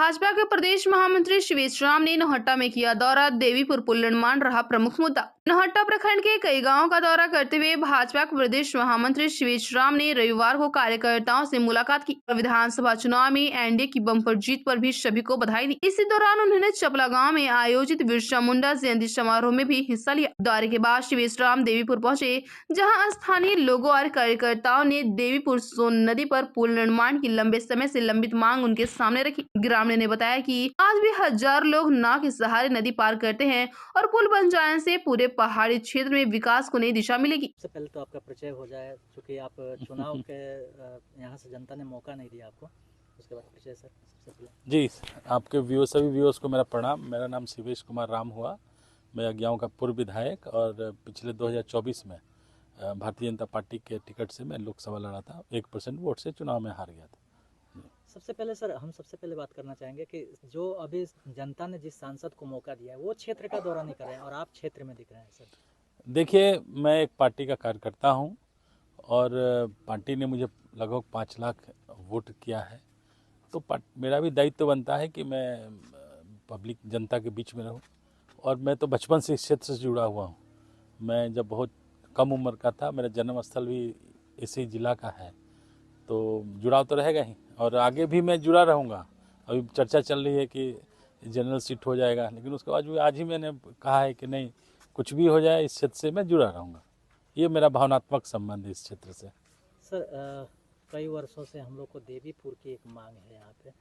भाजपा के प्रदेश महामंत्री शिवेश राम ने नौहट्टा में किया दौरा। देवीपुर पुल निर्माण रहा प्रमुख मुद्दा। नौहट्टा प्रखंड के कई गांवों का दौरा करते हुए भाजपा के प्रदेश महामंत्री शिवेश राम ने रविवार को कार्यकर्ताओं से मुलाकात की। विधानसभा चुनाव में एनडीए की बम्पर जीत पर भी सभी को बधाई दी। इसी दौरान उन्होंने चपला गाँव में आयोजित बिरसा मुंडा जयंती समारोह में भी हिस्सा लिया। दौरे के बाद शिवेश राम देवीपुर पहुँचे, जहाँ स्थानीय लोगों और कार्यकर्ताओं ने देवीपुर सोन नदी पर पुल निर्माण की लंबे समय से लंबित मांग उनके सामने रखी। ग्रामीण ने बताया कि आज भी हजारों लोग नाव के सहारे नदी पार करते हैं और पुल बन जाने से पूरे पहाड़ी क्षेत्र में विकास को नई दिशा मिलेगी। सबसे पहले तो आपका परिचय हो जाए, क्योंकि आप चुनाव के यहाँ से जनता ने मौका नहीं दिया आपको। उसके बाद परिचय सर सबसे पहले। जी, आपके सभी व्यूअर्स को मेरा प्रणाम। मेरा नाम शिवेश कुमार राम हुआ। मैं अज्ञाओं का पूर्व विधायक और पिछले 2024 में भारतीय जनता पार्टी के टिकट से मैं लोकसभा लड़ा था। 1% वोट से चुनाव में हार गया था। सबसे पहले सर, हम सबसे पहले बात करना चाहेंगे कि जो अभी जनता ने जिस सांसद को मौका दिया है वो क्षेत्र का दौरा नहीं कर रहे हैं और आप क्षेत्र में दिख रहे हैं सर। देखिए, मैं एक पार्टी का कार्यकर्ता हूं और पार्टी ने मुझे लगभग 5 लाख वोट किया है, तो मेरा भी दायित्व बनता है कि मैं पब्लिक जनता के बीच में रहूं। और मैं तो बचपन से इस क्षेत्र से जुड़ा हुआ हूं। मैं जब बहुत कम उम्र का था, मेरा जन्म स्थल भी इसी जिला का है, तो जुड़ाव तो रहेगा ही और आगे भी मैं जुड़ा रहूँगा। अभी चर्चा चल रही है कि जनरल सीट हो जाएगा, लेकिन उसके बाद भी आज ही मैंने कहा है कि नहीं, कुछ भी हो जाए इस क्षेत्र से मैं जुड़ा रहूँगा। ये मेरा भावनात्मक संबंध है इस क्षेत्र से। सर, कई वर्षों से हम लोग को देवीपुर की एक मांग है यहाँ पे।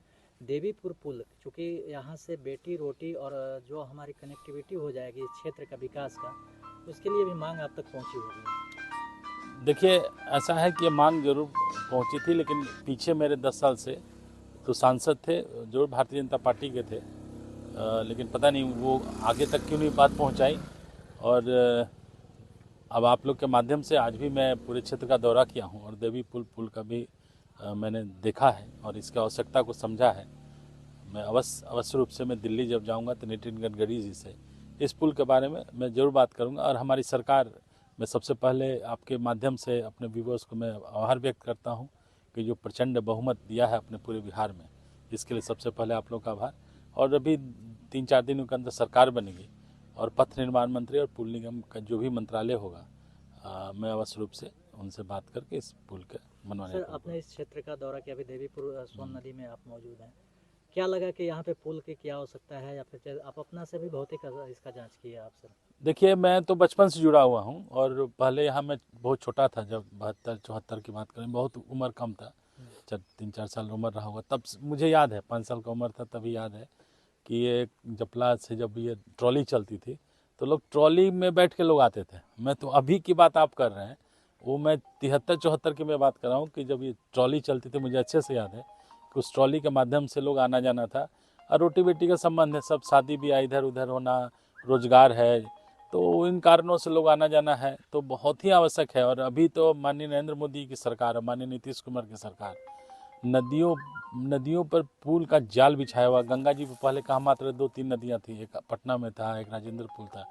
देवीपुर पुल, चूँकि यहाँ से बेटी रोटी और जो हमारी कनेक्टिविटी हो जाएगी इस क्षेत्र का विकास का, उसके लिए भी मांग आप तक पहुँची होगी। देखिए, ऐसा है कि ये मांग जरूर पहुंची थी, लेकिन पीछे मेरे 10 साल से तो सांसद थे जो भारतीय जनता पार्टी के थे, लेकिन पता नहीं वो आगे तक क्यों नहीं बात पहुंचाई। और अब आप लोग के माध्यम से आज भी मैं पूरे क्षेत्र का दौरा किया हूं और देवीपुर पुल का भी मैंने देखा है और इसकी आवश्यकता को समझा है। मैं अवश्य रूप से मैं दिल्ली जब जाऊँगा तो नितिन गडकरी जी से इस पुल के बारे में मैं ज़रूर बात करूँगा। और हमारी सरकार, मैं सबसे पहले आपके माध्यम से अपने व्यूअर्स को मैं आभार व्यक्त करता हूं कि जो प्रचंड बहुमत दिया है अपने पूरे बिहार में, इसके लिए सबसे पहले आप लोग का आभार। और अभी 3-4 दिनों के अंदर सरकार बनेगी और पथ निर्माण मंत्री और पुल निगम का जो भी मंत्रालय होगा, मैं अवश्य रूप से उनसे बात करके इस पुल के बनवाने। सर, आपने इस क्षेत्र का दौरा किया, अभी देवीपुर सोन नदी में आप मौजूद हैं, क्या लगा कि यहाँ पे पुल की क्या आवश्यकता है, या फिर आप अपना से भी भौतिक इसका जाँच किए आप सर? देखिए, मैं तो बचपन से जुड़ा हुआ हूं और पहले यहाँ मैं बहुत छोटा था, जब 72-74 की बात करें, बहुत उम्र कम था, 3-4 साल उम्र रहा होगा तब मुझे याद है, 5 साल का उम्र था तभी याद है कि ये जपला से जब ये ट्रॉली चलती थी तो लोग ट्रॉली में बैठ के लोग आते थे। मैं तो अभी की बात आप कर रहे हैं, वो मैं 73-74 की मैं बात कर रहा हूँ कि जब ये ट्रॉली चलती थी, मुझे अच्छे से याद है कि उस ट्रॉली के माध्यम से लोग आना जाना था। और रोटी बेटी का संबंध है, सब शादी ब्याह इधर उधर होना, रोजगार है, तो इन कारणों से लोग आना जाना है, तो बहुत ही आवश्यक है। और अभी तो माननीय नरेंद्र मोदी की सरकार, माननीय नीतीश कुमार की सरकार नदियों पर पुल का जाल बिछाया हुआ। गंगा जी पर पहले कहाँ मात्र 2-3 नदियाँ थी, एक पटना में था, एक राजेंद्र पुल था,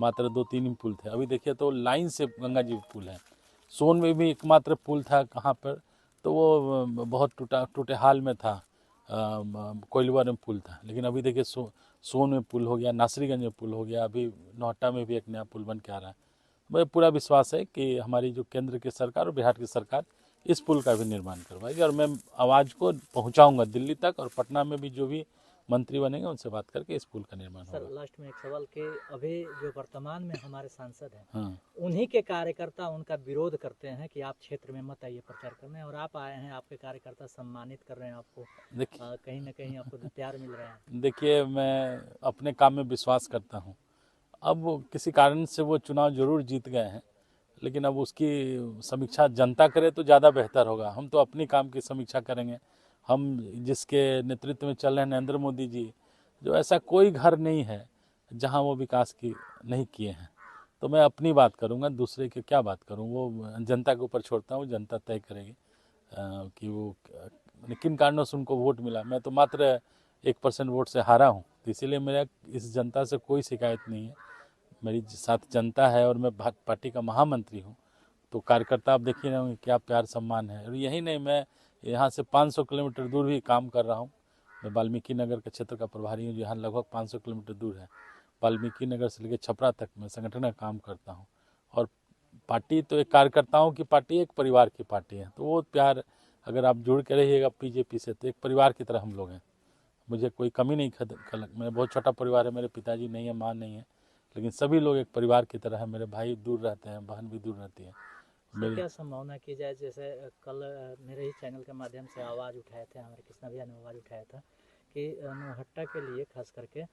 मात्र 2-3 ही पुल थे। अभी देखिए तो लाइन से गंगा जी पर पुल है। सोन में भी एकमात्र पुल था कहाँ पर, तो वो बहुत टूटे हाल में था, कोइलवर में पुल था। लेकिन अभी देखिए सोन में पुल हो गया, नासरीगंज में पुल हो गया, अभी नौहट्टा में भी एक नया पुल बन के आ रहा है। मुझे पूरा विश्वास है कि हमारी जो केंद्र की सरकार और बिहार की सरकार इस पुल का भी निर्माण करवाएगी और मैं आवाज़ को पहुंचाऊंगा दिल्ली तक, और पटना में भी जो भी मंत्री बनेंगे उनसे बात करके इस पुल का निर्माण होगा। सर, लास्ट में एक सवाल कि अभी जो वर्तमान में हमारे सांसद हैं, हाँ, उन्हीं के कार्यकर्ता उनका विरोध करते हैं कि आप क्षेत्र में मत आइए प्रचार करने, और आप आए हैं, आपके कार्यकर्ता सम्मानित कर रहे हैं आपको, कहीं ना कहीं आपको प्यार मिल रहा है। देखिए, मैं अपने काम में विश्वास करता हूँ। अब किसी कारण से वो चुनाव जरूर जीत गए हैं, लेकिन अब उसकी समीक्षा जनता करे तो ज़्यादा बेहतर होगा। हम तो अपनी काम की समीक्षा करेंगे। हम जिसके नेतृत्व में चल रहे हैं, नरेंद्र मोदी जी, जो ऐसा कोई घर नहीं है जहां वो विकास की नहीं किए हैं। तो मैं अपनी बात करूंगा, दूसरे की क्या बात करूं, वो जनता के ऊपर छोड़ता हूं। जनता तय करेगी कि वो किन कारणों से उनको वोट मिला। मैं तो मात्र 1% वोट से हारा हूँ, तो इसीलिए मेरा इस जनता से कोई शिकायत नहीं है। मेरी साथ जनता है और मैं पार्टी का महामंत्री हूँ, तो कार्यकर्ता आप देखिए ना क्या प्यार सम्मान है। और यही नहीं, मैं यहाँ से 500 किलोमीटर दूर भी काम कर रहा हूँ। मैं वाल्मीकि नगर के क्षेत्र का प्रभारी हूँ, जहाँ लगभग 500 किलोमीटर दूर है। वाल्मीकि नगर से लेकर छपरा तक मैं संगठन का काम करता हूँ। और पार्टी तो एक कार्यकर्ताओं की पार्टी, एक परिवार की पार्टी है, तो वो प्यार अगर आप जुड़ के रहिएगा बीजेपी से तो एक परिवार की तरह हम लोग हैं। मुझे कोई कमी नहीं मैं बहुत छोटा परिवार है, मेरे पिताजी नहीं है, माँ नहीं है, लेकिन सभी लोग एक परिवार की तरह है। मेरे भाई दूर रहते हैं, बहन भी दूर रहती है। सर, क्या संभावना की जाए, जैसे कल मेरे ही चैनल के माध्यम से आवाज़ उठाए थे, हमारे कृष्णा भैया ने आवाज़ उठाया था कि नौहट्टा के लिए खास करके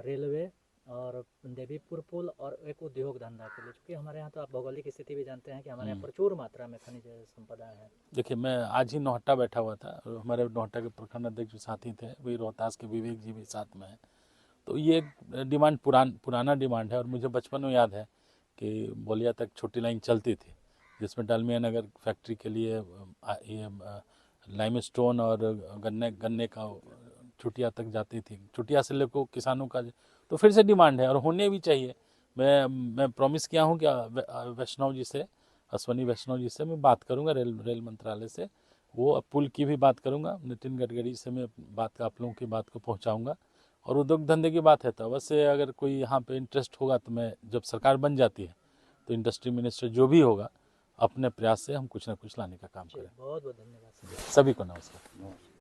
रेलवे और देवीपुर पुल और एक उद्योग धंधा के लिए, क्योंकि हमारे यहाँ तो आप भौगोलिक स्थिति भी जानते हैं कि हमारे यहाँ प्रचुर मात्रा में खनिज संपदा है। देखिए, मैं आज ही नौहट्टा बैठा हुआ था, हमारे नौहट्टा के प्रखंड अध्यक्ष जो साथी थे, वही रोहतास के विवेक जी भी साथ में हैं। तो ये एक डिमांड पुराना डिमांड है, और मुझे बचपन में याद है कि बोलिया तक छोटी लाइन चलती थी, जिसमें डालमिया नगर फैक्ट्री के लिए ये लाइमस्टोन और गन्ने का चुटिया तक जाती थी। चुटिया से लेकर किसानों का तो फिर से डिमांड है और होने भी चाहिए। मैं प्रॉमिस किया हूँ कि वैष्णव जी से, अश्वनी वैष्णव जी से मैं बात करूँगा, रेल मंत्रालय से, वो पुल की भी बात करूँगा। नितिन गडकरी से मैं आप लोगों की बात को पहुँचाऊँगा। और उद्योग धंधे की बात है तो अवश्य अगर कोई यहाँ पे इंटरेस्ट होगा तो मैं, जब सरकार बन जाती है तो इंडस्ट्री मिनिस्टर जो भी होगा, अपने प्रयास से हम कुछ ना कुछ लाने का काम करें। बहुत बहुत धन्यवाद सभी को नमस्कार।